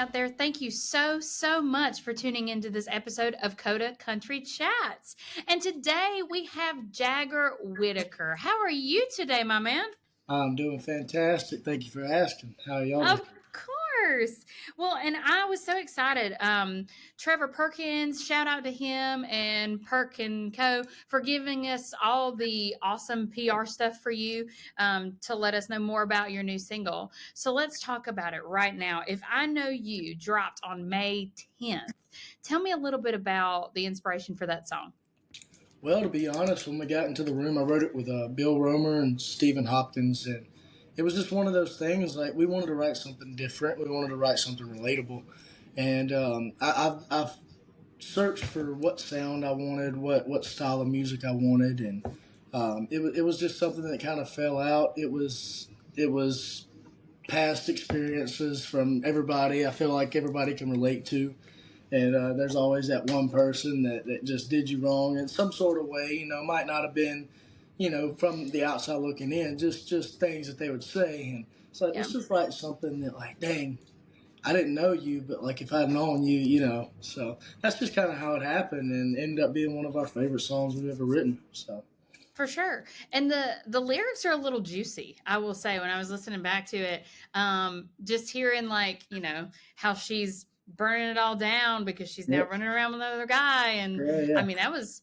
out there, thank you so much for tuning into this episode of Coda Country Chats. And today we have Jagger Whitaker. How are you today, my man? I'm doing fantastic. Thank you for asking. How are y'all Of doing? course. Well, and I was so excited. Trevor Perkins, shout out to him and Perk and Co. for giving us all the awesome PR stuff for you to let us know more about your new single. So let's talk about it right now. If I Know You dropped on May 10th, tell me a little bit about the inspiration for that song. Well, to be honest, when we got into the room, I wrote it with Bill Romer and Stephen Hopkins, and it was just one of those things. Like we wanted to write something different. We wanted to write something relatable, and I've searched for what sound I wanted, what style of music I wanted, and it was just something that kind of fell out. It was past experiences from everybody. I feel like everybody can relate to. And there's always that one person that just did you wrong in some sort of way. Might not have been, from the outside looking in, just things that they would say. And it's like, let's just write something that, like, dang, I didn't know you, but, like, if I'd known you, So that's just kind of how it happened, and ended up being one of our favorite songs we've ever written. So. For sure. And the lyrics are a little juicy, I will say, when I was listening back to it. Just hearing, like, how she's burning it all down because she's now running around with another guy. And yeah. I mean, it's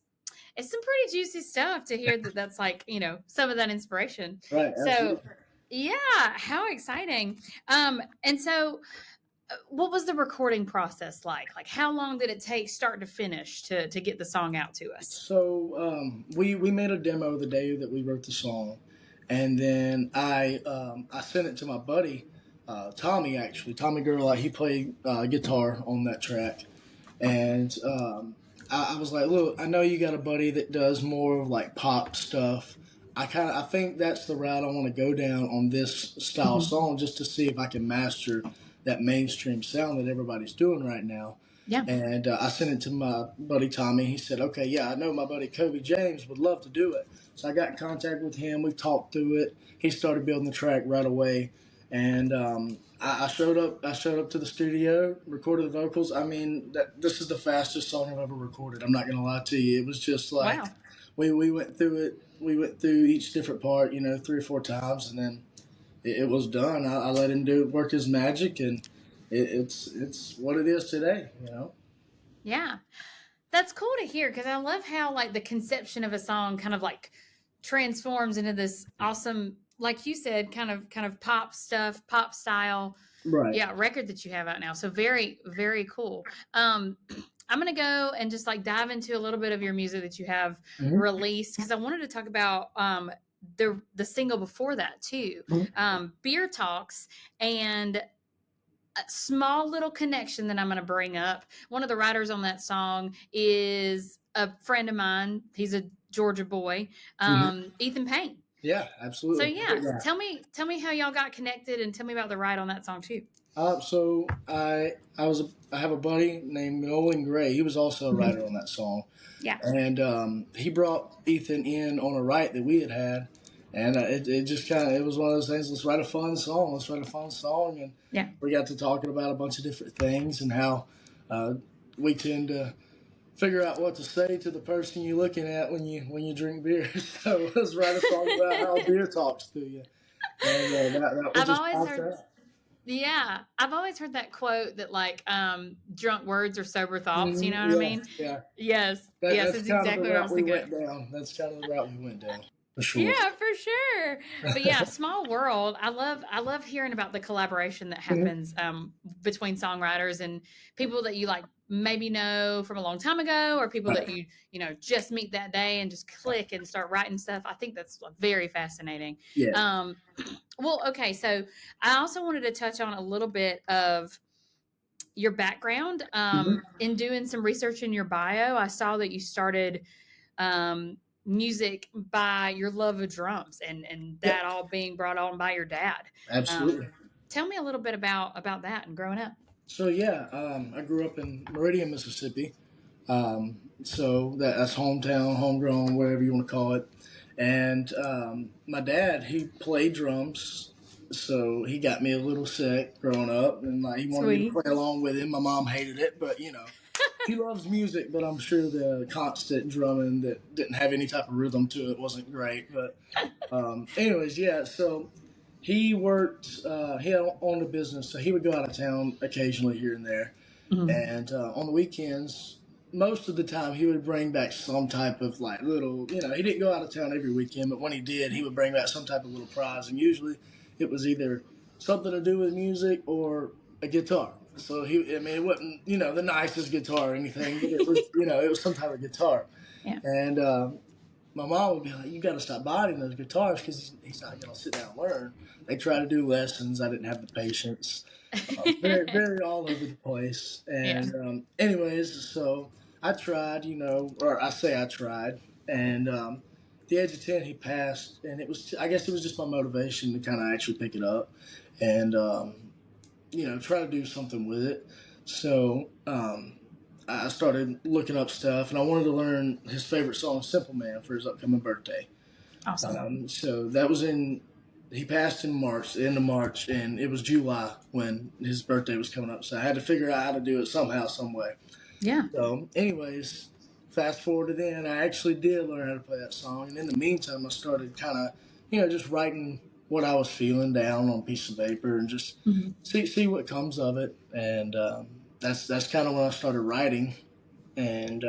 some pretty juicy stuff to hear that's like, some of that inspiration. Right. Absolutely. So yeah, how exciting. And so what was the recording process like? Like, how long did it take start to finish to get the song out to us? So we made a demo the day that we wrote the song, and then I sent it to my buddy, Tommy, actually. Tommy Gurley, he played guitar on that track. And I was like, look, I know you got a buddy that does more of like pop stuff. I think that's the route I want to go down on this style song, just to see if I can master that mainstream sound that everybody's doing right now. Yeah. And I sent it to my buddy Tommy. He said, okay, yeah, I know my buddy Kobe James would love to do it. So I got in contact with him. We talked through it. He started building the track right away. And I showed up. I showed up to the studio, recorded the vocals. I mean, this is the fastest song I've ever recorded. I'm not going to lie to you. It was just like, wow. We went through it. We went through each different part, 3 or 4 times, and then it was done. I let him work his magic, and it's what it is today. Yeah, that's cool to hear, because I love how, like, the conception of a song kind of like transforms into this awesome, like you said, kind of pop stuff, pop style, right? Yeah, record that you have out now. So very, very cool. I'm gonna go and just like dive into a little bit of your music that you have released, because I wanted to talk about the single before that too, Beer Talks, and a small little connection that I'm going to bring up. One of the writers on that song is a friend of mine. He's a Georgia boy, Ethan Payne. Yeah, absolutely. So yeah, tell me how y'all got connected, and tell me about the write on that song too. So I have a buddy named Nolan Gray. He was also a writer on that song. Yeah. And he brought Ethan in on a write that we had. And it just it was one of those things. Let's write a fun song. And we got to talking about a bunch of different things, and how we tend to figure out what to say to the person you're looking at when you drink beer. So let's write a song about how beer talks to you. And that I've always heard. Yeah, I've always heard that quote that, like, drunk words are sober thoughts. You know what I mean? Yeah. Yes. That's exactly what I was thinking. That's kind of the route we went down. For sure. Yeah, for sure. But yeah, Small World. I love hearing about the collaboration that happens between songwriters and people that you like maybe know from a long time ago, or people that you just meet that day and just click and start writing stuff. I think that's very fascinating. Yeah. Well, okay, so I also wanted to touch on a little bit of your background. In doing some research in your bio, I saw that you started music by your love of drums, and that all being brought on by your dad. Absolutely. Tell me a little bit about that and growing up. So I grew up in Meridian, Mississippi. So that's hometown, homegrown, whatever you want to call it. And my dad, he played drums so he got me a little sick growing up, and like he wanted me to Sweet. play along with him. My mom hated it, but she loves music. But I'm sure the constant drumming that didn't have any type of rhythm to it wasn't great. But anyways, yeah. So he worked. He owned a business, so he would go out of town occasionally here and there. Mhm. And on the weekends, most of the time, he would bring back some type of like little, he didn't go out of town every weekend, but when he did, he would bring back some type of little prize. And usually it was either something to do with music or a guitar. So it wasn't, the nicest guitar or anything, but it was, it was some type of guitar. Yeah. And my mom would be like, "You got to stop buying those guitars because he's not going to sit down and learn." They try to do lessons. I didn't have the patience. Very, very all over the place. And anyways, so I tried, or I say I tried. And at the age of 10, he passed. And I guess it was just my motivation to kind of actually pick it up and, try to do something with it. So I started looking up stuff, and I wanted to learn his favorite song, Simple Man, for his upcoming birthday. Awesome. So that was he passed in March, the end of March, and it was July when his birthday was coming up. So I had to figure out how to do it somehow, some way. Yeah. So anyways, fast forward to then, I actually did learn how to play that song. And in the meantime, I started kind of, just writing what I was feeling down on a piece of paper and just see what comes of it. And that's kind of when I started writing. And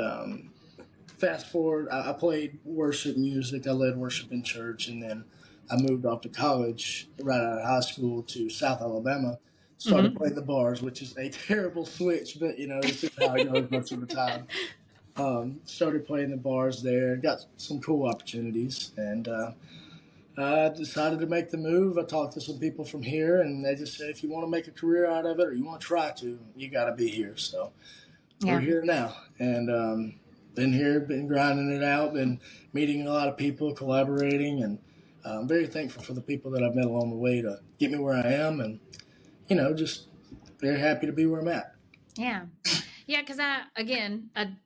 fast forward, I played worship music. I led worship in church, and then I moved off to college right out of high school to South Alabama. Started playing the bars, which is a terrible switch, but this is how it goes most of the time. Started playing the bars there, got some cool opportunities, and I decided to make the move. I talked to some people from here, and they just said, if you want to make a career out of it, or you want to try to, you got to be here. So we're here now, and been here, been grinding it out, been meeting a lot of people, collaborating, and I'm very thankful for the people that I've met along the way to get me where I am, and just very happy to be where I'm at. Yeah. Yeah, because I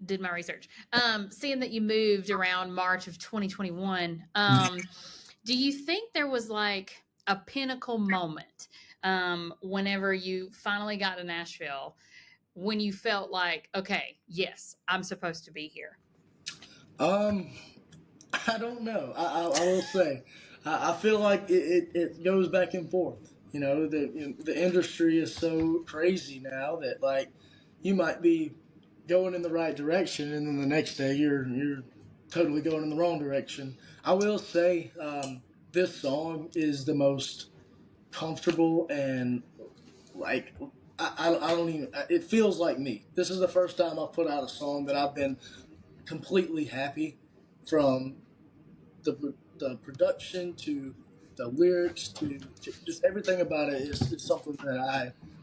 did my research. Seeing that you moved around March of 2021, do you think there was like a pinnacle moment whenever you finally got to Nashville when you felt like, okay, yes, I'm supposed to be here? I don't know. I will say, I feel like it goes back and forth. The industry is so crazy now that like you might be going in the right direction, and then the next day you're totally going in the wrong direction. I will say, this song is the most comfortable and like I don't even. It feels like me. This is the first time I've put out a song that I've been completely happy from the production to the lyrics to just everything about it is something that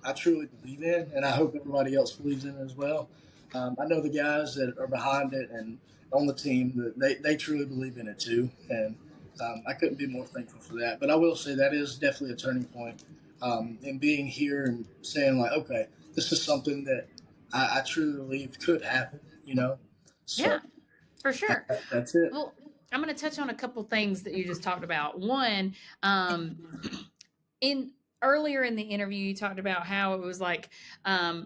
I truly believe in, and I hope everybody else believes in it as well. I know the guys that are behind it and on the team that they truly believe in it too, and I couldn't be more thankful for that. But I will say that is definitely a turning point in being here and saying like, okay, this is something that I truly believe could happen. So Yeah, for sure. that's it. Well, I'm going to touch on a couple things that you just talked about. One, in earlier in the interview, you talked about how it was like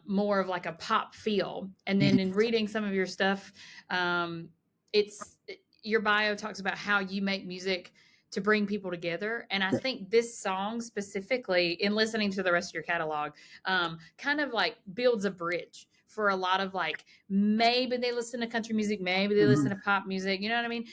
more of like a pop feel, and then in reading some of your stuff, it's your bio talks about how you make music to bring people together. And I think this song specifically, in listening to the rest of your catalog, kind of like builds a bridge for a lot of like, maybe they listen to country music, maybe they listen to pop music, you know what I mean?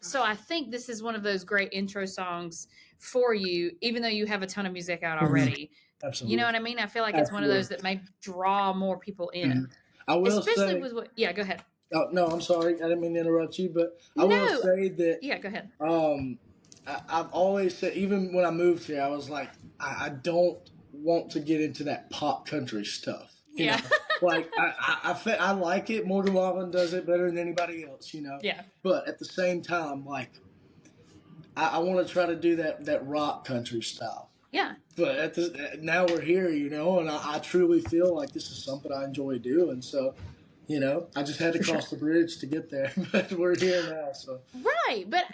So I think this is one of those great intro songs for you, even though you have a ton of music out already. Absolutely. You know what I mean? I feel like it's one of those that may draw more people in. I will Especially say, with what, yeah, go ahead. Oh, no, I'm sorry. I didn't mean to interrupt you, but I will say that. Yeah, go ahead. I've always said, even when I moved here, I was like, I don't want to get into that pop country stuff. You know? Like I like it. Morgan Wallen does it better than anybody else. Yeah. But at the same time, like I want to try to do that rock country style. Yeah. But now we're here, and I truly feel like this is something I enjoy doing. So, I just had to cross the bridge to get there, but we're here now. So right, but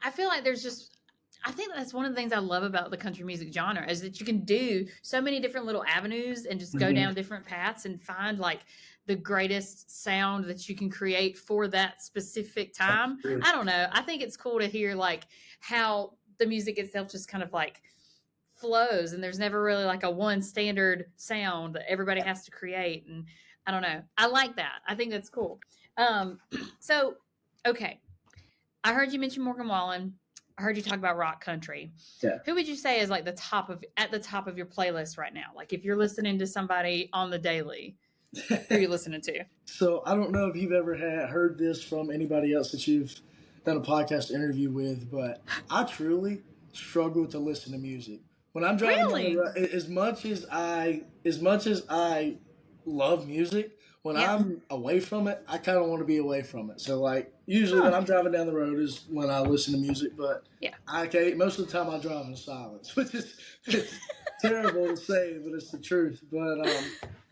I feel like there's just I think that's one of the things I love about the country music genre is that you can do so many different little avenues and just go down different paths and find like the greatest sound that you can create for that specific time. I don't know. I think it's cool to hear like how the music itself just kind of like flows and there's never really like a one standard sound that everybody has to create. And I don't know. I like that. I think that's cool. Um, so, okay. I heard you mention Morgan Wallen. I heard you talk about rock country. Yeah. Who would you say is like at the top of your playlist right now? Like if you're listening to somebody on the daily, who are you listening to? So I don't know if you've ever heard this from anybody else that you've done a podcast interview with, but I truly struggle to listen to music when I'm driving down the road. As much as I love music, when I'm away from it, I kind of want to be away from it. So like usually when I'm driving down the road is when I listen to music, but most of the time I drive in silence, which is terrible to say, but it's the truth. But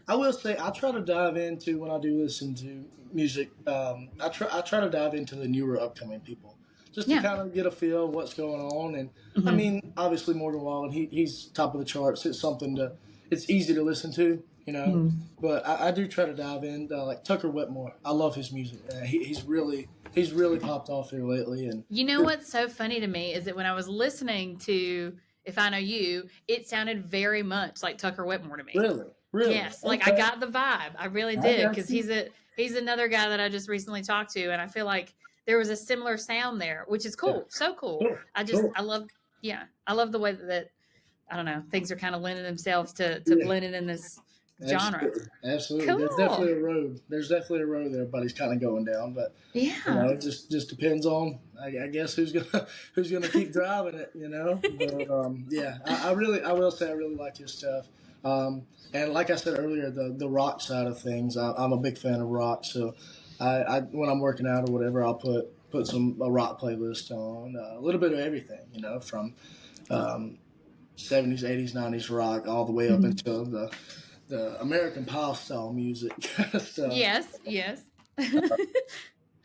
I will say I try to dive into when I do listen to music. I try to dive into the newer upcoming people just to kind of get a feel of what's going on. And I mean, obviously Morgan Wallen, he's top of the charts. It's easy to listen to, you know. But I do try to dive in like Tucker Whitmore. I love his music. He's really popped off here lately. And you know what's so funny to me is that when I was listening to If I Know You, it sounded very much like Tucker Whitmore to me. Really? Yes, like I got the vibe. I really did because he's another guy that I just recently talked to, and I feel like there was a similar sound there, which is cool. So cool. I love the way that I don't know, things are kind of lending themselves to blending in this genre. Absolutely. Cool. There's definitely a road that everybody's kind of going down, but you know, it just depends on I guess who's gonna keep driving it, you know. But I will say I really like his stuff. And like I said earlier, the rock side of things, I'm a big fan of rock. So I when I'm working out or whatever, I'll put a rock playlist on, a little bit of everything, you know, from 70s, 80s, 90s rock all the way up until the American pop style music stuff. Yes.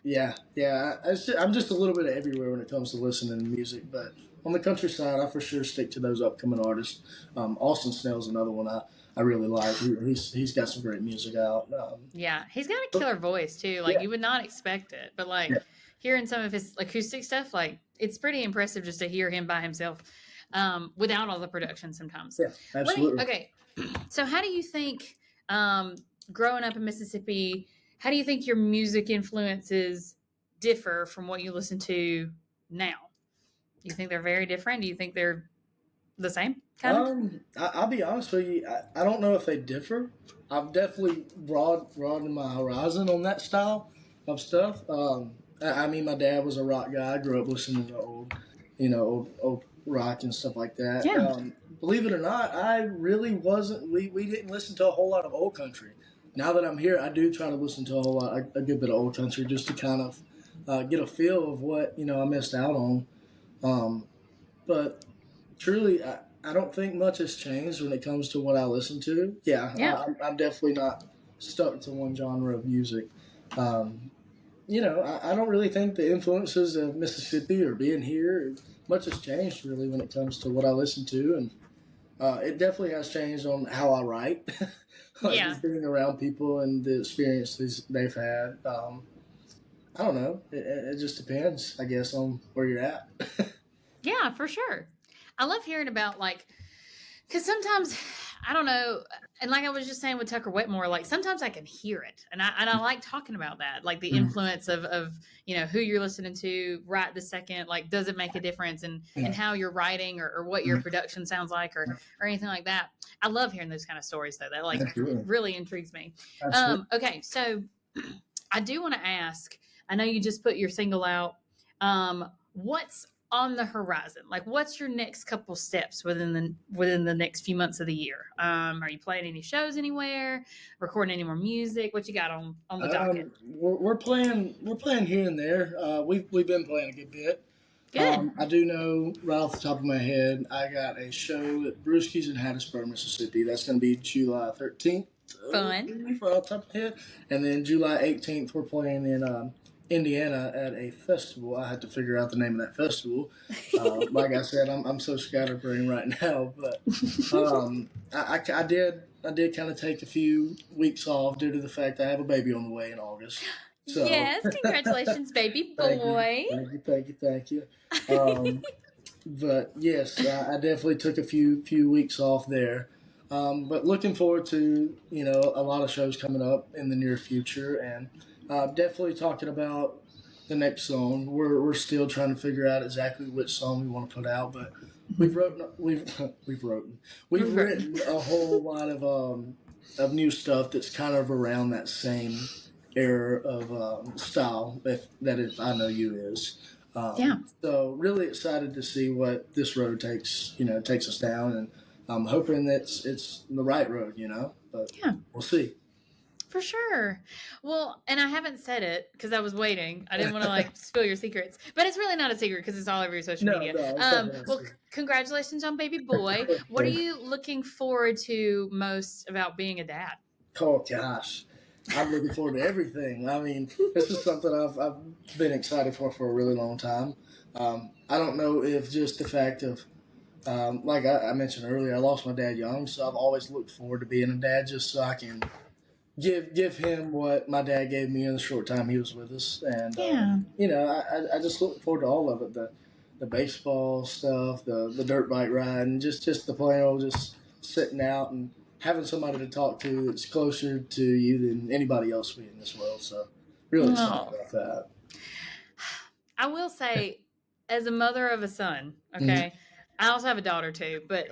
I'm just a little bit of everywhere when it comes to listening to music, but on the country side, I for sure stick to those upcoming artists. Austin Snell's another one I really like. He's got some great music out. He's got a killer voice too. Like you would not expect it, but like hearing some of his acoustic stuff, like it's pretty impressive just to hear him by himself, without all the production sometimes. Yeah, absolutely. Okay, so how do you think, growing up in Mississippi, how do you think your music influences differ from what you listen to now? Do you think they're very different? Do you think they're the same? I'll be honest with you. I don't know if they differ. I've definitely broadened my horizon on that style of stuff. I mean, my dad was a rock guy. I grew up listening to old rock and stuff like that. Yeah. Believe it or not, I really wasn't. We didn't listen to a whole lot of old country. Now that I'm here, I do try to listen to a good bit of old country just to kind of get a feel of what I missed out on. But truly, I don't think much has changed when it comes to what I listen to. I'm definitely not stuck to one genre of music. I don't really think the influences of Mississippi or being here, much has changed really when it comes to what I listen to. And it definitely has changed on how I write. Just being around people and the experiences they've had. I don't know. It just depends, I guess, on where you're at. Yeah, for sure. I love hearing about because sometimes I don't know, and like I was just saying with Tucker Whitmore, like sometimes I can hear it, and I like talking about that, like the influence of who you're listening to right this second, like does it make a difference, and how you're writing or what your production sounds like or anything like that. I love hearing those kind of stories though. That really intrigues me. Okay, so I do want to ask. I know you just put your single out. What's on the horizon? Like, what's your next couple steps within the next few months of the year? Are you playing any shows anywhere? Recording any more music? What you got on the docket? We're playing here and there. We've been playing a good bit. Good. I do know right off the top of my head, I got a show at Brewski's in Hattiesburg, Mississippi. That's going to be July 13th. Fun. Right off the top of my head. And then July 18th, we're playing in Indiana at a festival. I had to figure out the name of that festival. Like I said, I'm so scatterbrained right now, but I did kind of take a few weeks off due to the fact I have a baby on the way in August. So Yes, congratulations, baby boy. thank you. But yes, I definitely took a few weeks off there. But looking forward to a lot of shows coming up in the near future, and definitely talking about the next song. We're still trying to figure out exactly which song we want to put out, but we've written a whole lot of new stuff that's kind of around that same era of style that I Know You is. Yeah. So really excited to see what this road takes us down, and I'm hoping that it's the right road, but Yeah. we'll see. For sure. Well, and I haven't said it because I was waiting. I didn't want to spill your secrets, but it's really not a secret because it's all over your social media. Well, congratulations on baby boy. What are you looking forward to most about being a dad? Oh gosh, I'm looking forward to everything. I mean, this is something I've been excited for a really long time. I don't know if just the fact of like I mentioned earlier, I lost my dad young, so I've always looked forward to being a dad just so I can give him what my dad gave me in the short time he was with us. And I just look forward to all of it, the baseball stuff, the dirt bike ride, and just the plain old just sitting out and having somebody to talk to that's closer to you than anybody else in this world. So really excited about that. I will say, as a mother of a son, okay, I also have a daughter too, but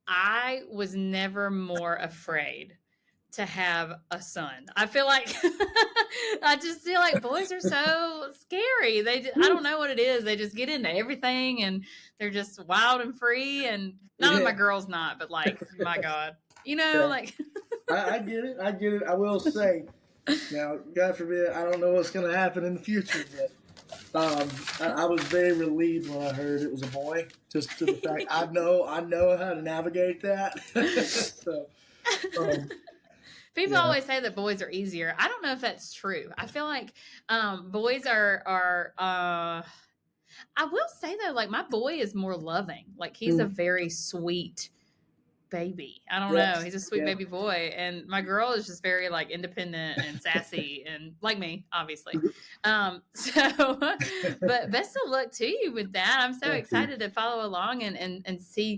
I was never more afraid to have a son. I feel like I just feel like boys are so scary. I don't know what it is. They just get into everything and they're just wild and free. And not that my girl's not, but my God, I get it. I will say now, God forbid, I don't know what's going to happen in the future, but I was very relieved when I heard it was a boy. Just to the fact I know how to navigate that. So. People always say that boys are easier. I don't know if that's true. I feel like boys are I will say though, my boy is more loving. He's a very sweet baby. I don't know. He's a sweet baby boy. And my girl is just very independent and sassy and like me, obviously. But best of luck to you with that. I'm so excited to follow along and see,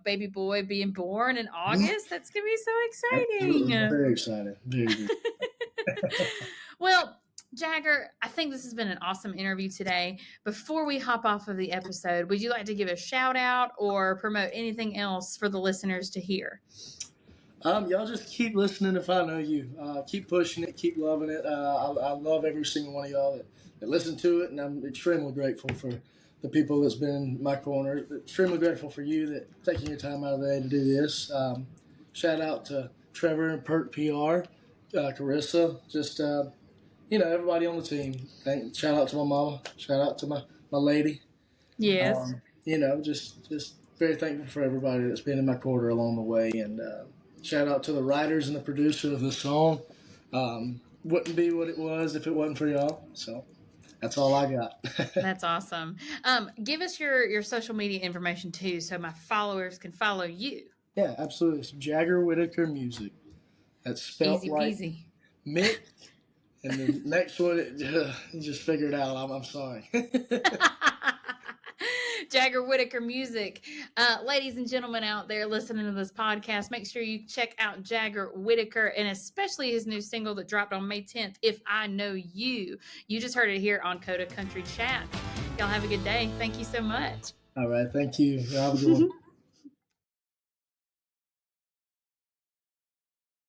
baby boy being born in August. That's going to be so exciting. Absolutely. Very excited. Very Well, Jagger, I think this has been an awesome interview today. Before we hop off of the episode, would you like to give a shout out or promote anything else for the listeners to hear? Y'all just keep listening if I Know You. Keep pushing it, keep loving it. I love every single one of y'all that listen to it, and I'm extremely grateful for the people that's been in my corner. Extremely grateful for you that taking your time out of the day to do this. Shout out to Trevor and Perk PR, Carissa, just everybody on the team. Shout out to my mama. Shout out to my lady. Yes. Just very thankful for everybody that's been in my corner along the way. And shout out to the writers and the producer of the song. Wouldn't be what it was if it wasn't for y'all. So that's all I got. That's awesome. Give us your social media information too, so my followers can follow you. Yeah, absolutely. It's Jagger Whitaker Music. That's spelled easy like peasy. Mick. And the next one, you just figured out. I'm sorry. Jagger Whitaker Music. Ladies and gentlemen out there listening to this podcast, make sure you check out Jagger Whitaker and especially his new single that dropped on May 10th, If I Know You. You just heard it here on Coda Country Chats. Y'all have a good day. Thank you so much. All right. Thank you. Y'all have a good one.